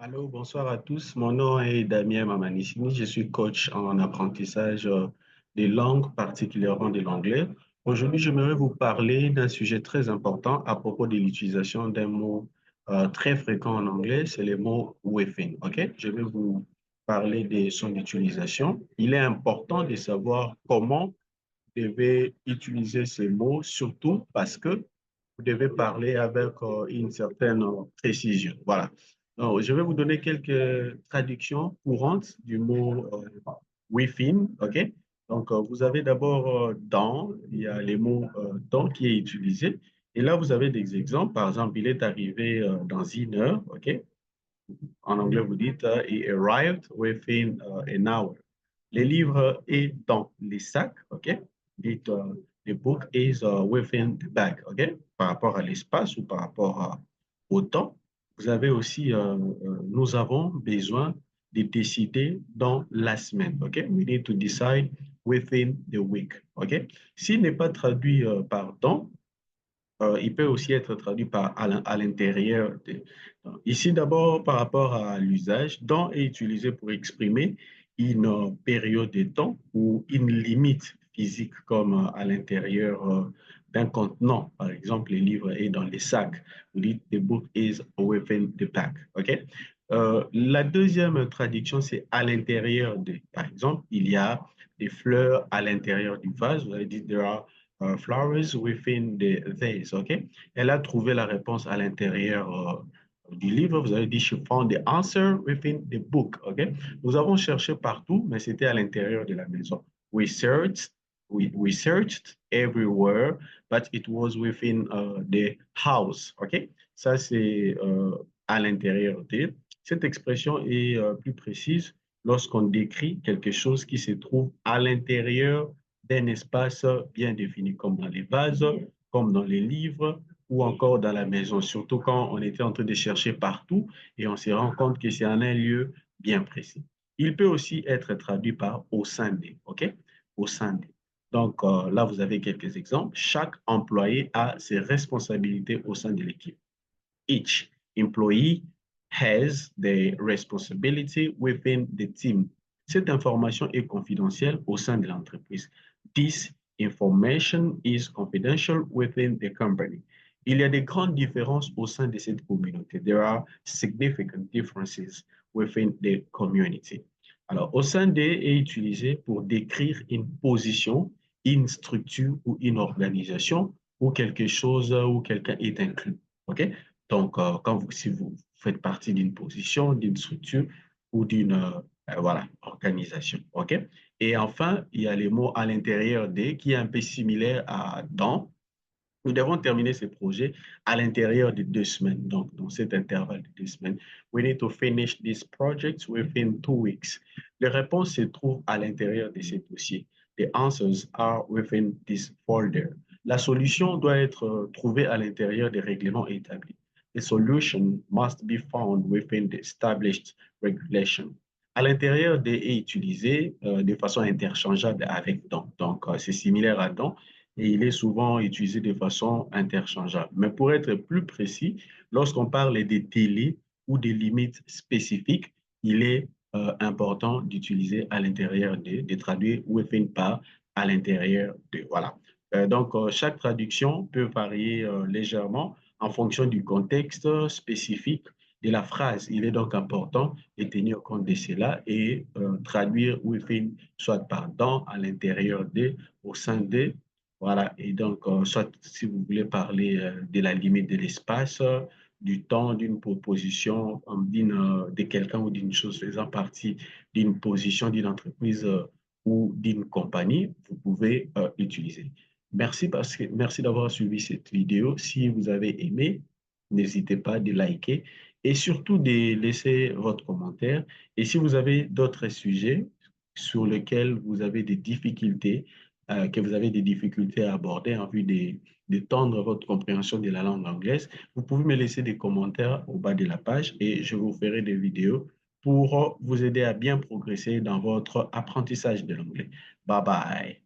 Allô, bonsoir à tous. Mon nom est Damien Mamanissini. Je suis coach en apprentissage des langues, particulièrement de l'anglais. Aujourd'hui, j'aimerais vous parler d'un sujet très important à propos de l'utilisation d'un mot très fréquent en anglais, c'est le mot within. OK? Je vais vous parler de son utilisation. Il est important de savoir comment vous devez utiliser ces mots, surtout parce que vous devez parler avec une certaine précision. Voilà. Donc, je vais vous donner quelques traductions courantes du mot within. OK? Donc, vous avez d'abord dans, il y a les mots dans qui est utilisé. Et là, vous avez des exemples. Par exemple, il est arrivé dans une heure. OK? En anglais, vous dites he arrived within an hour. Les livres est dans les sacs. OK? Dites the book is within the bag. OK? Par rapport à l'espace ou par rapport au temps. Vous avez aussi, nous avons besoin de décider dans la semaine. OK? We need to decide within the week. OK? S'il n'est pas traduit par dans, il peut aussi être traduit par à l'intérieur. Ici, d'abord, par rapport à l'usage, dans est utilisé pour exprimer une période de temps ou une limite physique, comme à l'intérieur d'un contenant. Par exemple, le livre est dans les sacs. Vous dites, the book is within the pack. OK? La deuxième traduction, c'est à l'intérieur de. Par exemple, il y a des fleurs à l'intérieur du vase. Vous avez dit, there are flowers within the vase. OK? Elle a trouvé la réponse à l'intérieur du livre. Vous avez dit, she found the answer within the book. OK? Nous avons cherché partout, mais c'était à l'intérieur de la maison. We searched everywhere, but it was within the house. OK? Ça, c'est à l'intérieur de. Cette expression est plus précise lorsqu'on décrit quelque chose qui se trouve à l'intérieur d'un espace bien défini, comme dans les vases, comme dans les livres ou encore dans la maison, surtout quand on était en train de chercher partout et on se rend compte que c'est en un lieu bien précis. Il peut aussi être traduit par au sein de, OK? Au sein de. Donc là, vous avez quelques exemples. Chaque employé a ses responsabilités au sein de l'équipe. Each employee has the responsibility within the team. Cette information est confidentielle au sein de l'entreprise. This information is confidential within the company. Il y a des grandes différences au sein de cette communauté. There are significant differences within the community. Alors, au sein de est utilisé pour décrire une position, une structure ou une organisation où quelque chose ou quelqu'un est inclus. OK? Donc, si vous faites partie d'une position, d'une structure ou d'une voilà, organisation. OK? Et enfin, il y a les mots à l'intérieur des qui est un peu similaire à dans. Nous devons terminer ce projet à l'intérieur de 2 semaines. Donc, dans cet intervalle de 2 semaines, we need to finish this project within 2 weeks. Les réponses se trouvent à l'intérieur de ce dossier. The answers are within this folder. La solution doit être trouvée à l'intérieur des règlements établis. The solution must be found within the established regulation. À l'intérieur des est utilisé de façon interchangeable avec dans. Donc, c'est similaire à dans et il est souvent utilisé de façon interchangeable. Mais pour être plus précis, lorsqu'on parle des délais ou des limites spécifiques, il est important d'utiliser à l'intérieur de traduire within par à l'intérieur de. Voilà. Donc, chaque traduction peut varier légèrement en fonction du contexte spécifique de la phrase. Il est donc important de tenir compte de cela et traduire within, soit par dans, à l'intérieur de, au sein de. Voilà. Et donc, soit si vous voulez parler de la limite de l'espace, du temps, d'une proposition, de quelqu'un ou d'une chose faisant partie d'une position, d'une entreprise ou d'une compagnie, vous pouvez utiliser. Merci d'avoir suivi cette vidéo. Si vous avez aimé, n'hésitez pas de liker et surtout de laisser votre commentaire. Et si vous avez d'autres sujets sur lesquels vous avez des difficultés, que vous avez des difficultés à aborder en vue de tendre votre compréhension de la langue anglaise, vous pouvez me laisser des commentaires au bas de la page et je vous ferai des vidéos pour vous aider à bien progresser dans votre apprentissage de l'anglais. Bye bye.